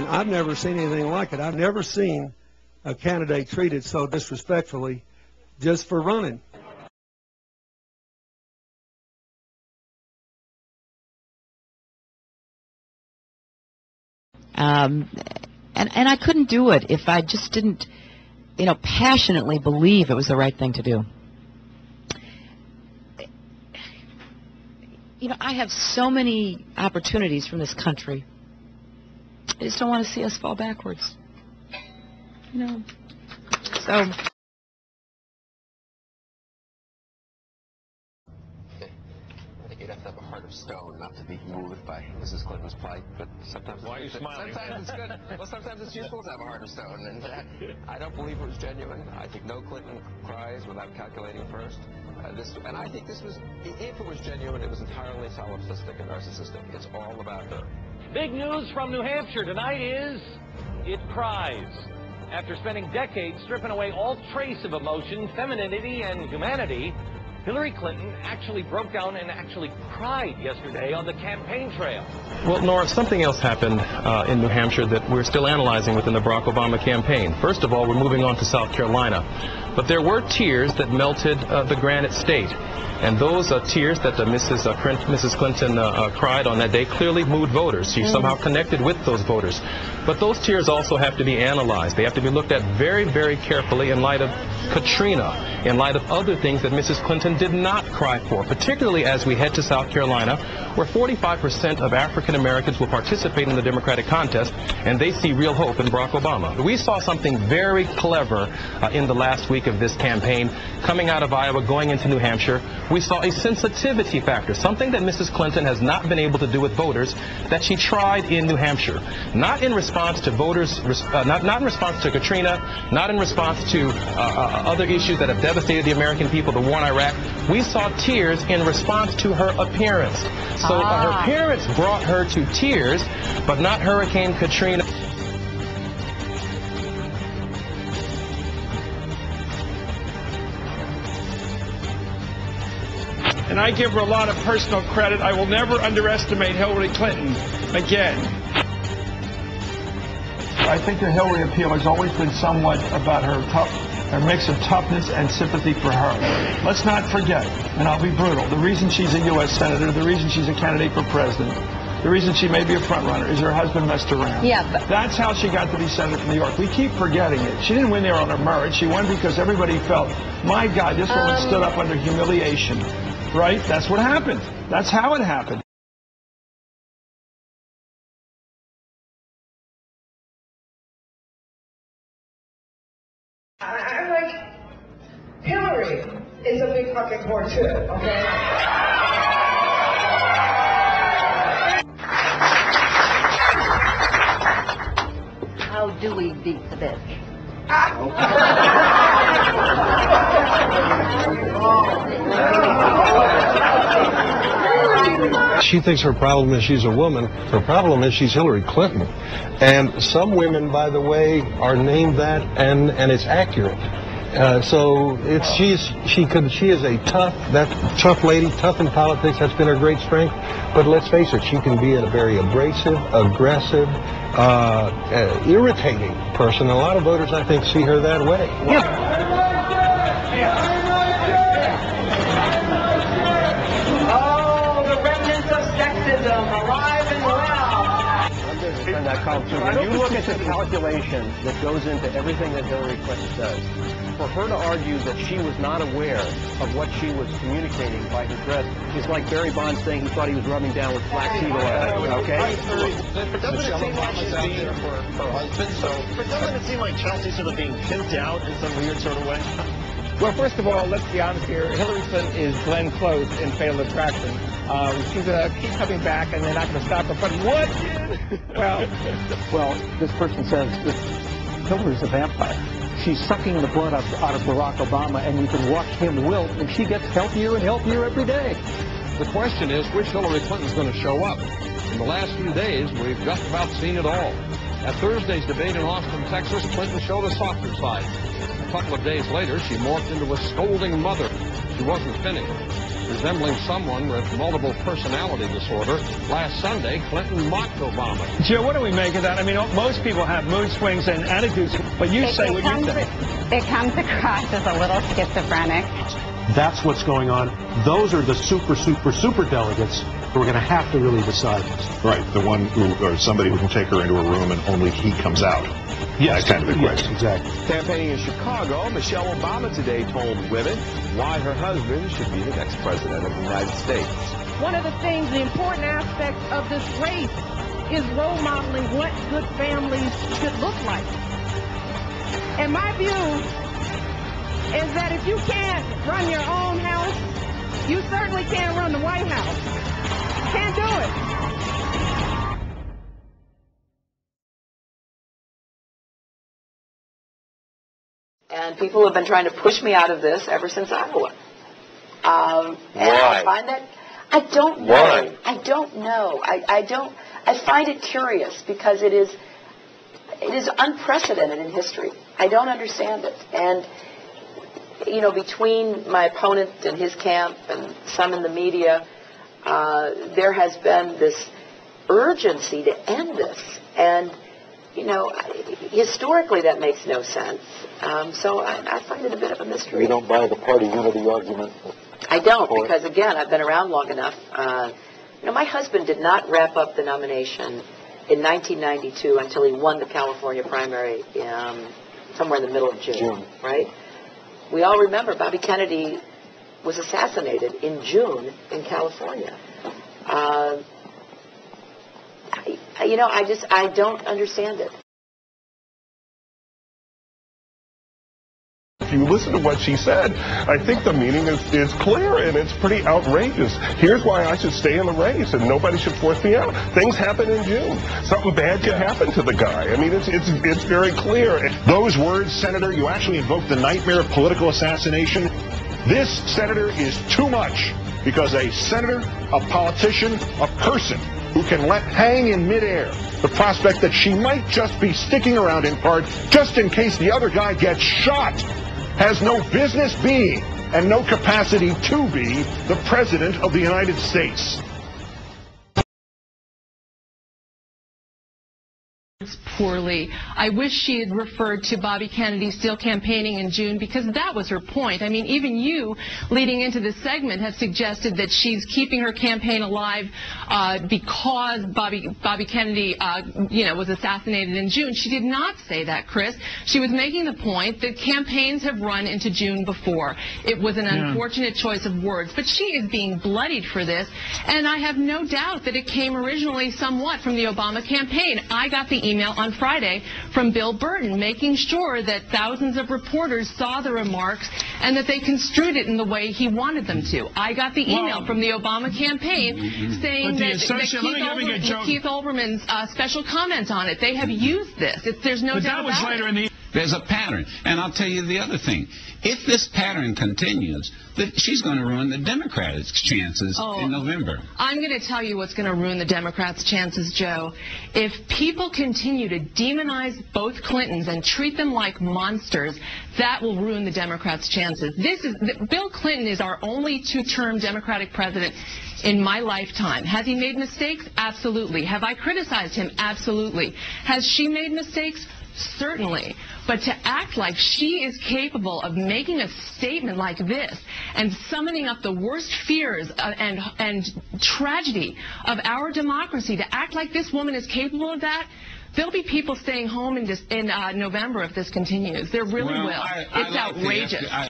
I've never seen anything like it. I've never seen a candidate treated so disrespectfully just for running. And I couldn't do it if I just didn't, passionately believe it was the right thing to do. I have so many opportunities from this country. I just don't want to see us fall backwards. So. You'd have to have a heart of stone not to be moved by Mrs. Clinton's plight, but sometimes... Why are you smiling? Sometimes it's good. Well, sometimes it's useful to have a heart of stone, and I don't believe it was genuine. I think no Clinton cries without calculating first. And I think this was, if it was genuine, it was entirely solipsistic and narcissistic. It's all about her. Big news from New Hampshire tonight is it cries. After spending decades stripping away all trace of emotion, femininity, and humanity, Hillary Clinton actually broke down and actually cried yesterday on the campaign trail. Well, Nora, something else happened in New Hampshire that we're still analyzing within the Barack Obama campaign. First of all, we're moving on to South Carolina. But there were tears that melted the Granite State. And those tears that Mrs. Clinton cried on that day clearly moved voters. She somehow connected with those voters. But those tears also have to be analyzed. They have to be looked at very, very carefully in light of Katrina, in light of other things that Mrs. Clinton did not cry for, particularly as we head to South Carolina, where 45% of African Americans will participate in the Democratic contest, and they see real hope in Barack Obama. We saw something very clever in the last week of this campaign, coming out of Iowa, going into New Hampshire. We saw a sensitivity factor, something that Mrs. Clinton has not been able to do with voters, that she tried in New Hampshire. Not in response to voters, not in response to Katrina, not in response to other issues that have devastated the American people, the war in Iraq. We saw tears in response to her appearance. So her appearance brought her to tears, but not Hurricane Katrina. And I give her a lot of personal credit. I will never underestimate Hillary Clinton again. I think the Hillary appeal has always been somewhat about her mix of toughness and sympathy for her. Let's not forget, and I'll be brutal, the reason she's a U.S. Senator, the reason she's a candidate for president, the reason she may be a front runner is her husband messed around. Yeah, but that's how she got to be senator from New York. We keep forgetting it. She didn't win there on her merit. She won because everybody felt, my God, this woman stood up under humiliation. Right? That's what happened. That's how it happened. I'm like, Hillary is a big fucking whore too, okay? how do we beat the bitch? She thinks her problem is she's a woman. Her problem is she's Hillary Clinton. And some women, by the way, are named that, and it's accurate. So she is a tough lady, tough in politics. That's been her great strength. But let's face it, she can be a very abrasive, aggressive, irritating person. A lot of voters, I think, see her that way. Oh, the remnants of sexism, alive and well. When you look at the calculation that goes into everything that Hillary Clinton does, for her to argue that she was not aware of what she was communicating by her dress is like Barry Bonds saying he thought he was rubbing down with flaxseed oil, okay? Doesn't it seem like she's being her husband? But doesn't it seem like Chelsea's sort of being pimped out in some weird sort of way? Well, first of all, let's be honest here. Hillary Clinton is Glenn Close in Fatal Attraction. She's going to keep coming back, and they're not going to stop her. But what? Well, this person says that Hillary's a vampire. She's sucking the blood out of Barack Obama, and you can watch him wilt, and she gets healthier and healthier every day. The question is, which Hillary Clinton's going to show up? In the last few days, we've just about seen it all. At Thursday's debate in Austin, Texas, Clinton showed a softer side. A couple of days later, she morphed into a scolding mother. She wasn't finished. resembling someone with multiple personality disorder. Last Sunday, Clinton mocked Obama. Joe, what do we make of that? I mean, most people have mood swings and attitudes, but you say what you think. It comes across as a little schizophrenic. That's what's going on. Those are the super delegates who are going to have to really decide this. Right, the one who, or somebody who can take her into a room and only he comes out. Yes, that kind of equation. Yes, exactly. Campaigning in Chicago, Michelle Obama today told women why her husband should be the next president of the United States. One of the things, the important aspects of this race is role modeling what good families should look like. And my view is that if you can't run your own house, you certainly can't run the White House. Can't do it. And people have been trying to push me out of this ever since Iowa. And Why? I find that, I don't know. Why? I don't know. I find it curious because it is unprecedented in history. I don't understand it. And, you know, between my opponent and his camp and some in the media, there has been this urgency to end this. And, you know, historically that makes no sense. So I find it a bit of a mystery. You don't buy the party unity argument? I don't, because, again, I've been around long enough. You know, my husband did not wrap up the nomination in 1992 until he won the California primary somewhere in the middle of June, right? We all remember Bobby Kennedy was assassinated in June in California. You know, I don't understand it. If you listen to what she said, I think the meaning is clear, and it's pretty outrageous. Here's why I should stay in the race, and nobody should force me out. Things happen in June. Something bad could happen to the guy. I mean, it's very clear. Those words, Senator, you actually invoked the nightmare of political assassination. This, Senator, is too much, because a senator, a politician, a person who can let hang in midair the prospect that she might just be sticking around in part just in case the other guy gets shot, has no business being and no capacity to be the President of the United States. Poorly. I wish she had referred to Bobby Kennedy still campaigning in June, because that was her point. I mean, even you, leading into this segment, have suggested that she's keeping her campaign alive because Bobby Kennedy, was assassinated in June. She did not say that, Chris. She was making the point that campaigns have run into June before. It was an unfortunate choice of words, but she is being bloodied for this, and I have no doubt that it came originally somewhat from the Obama campaign. I got the email on Friday from Bill Burton making sure that thousands of reporters saw the remarks and that they construed it in the way he wanted them to. I got the email from the Obama campaign saying that Keith Olbermann's special comment on it. They have used this. There's no doubt about it. There's a pattern. And I'll tell you the other thing. If this pattern continues, that she's going to ruin the Democrats' chances in November. I'm going to tell you what's going to ruin the Democrats' chances, Joe. If people continue to demonize both Clintons and treat them like monsters, that will ruin the Democrats' chances. Bill Clinton is our only two-term Democratic president in my lifetime. Has he made mistakes? Absolutely. Have I criticized him? Absolutely. Has she made mistakes? Certainly. But to act like she is capable of making a statement like this and summoning up the worst fears and tragedy of our democracy, to act like this woman is capable of that, there'll be people staying home in November if this continues. There really will. It's outrageous.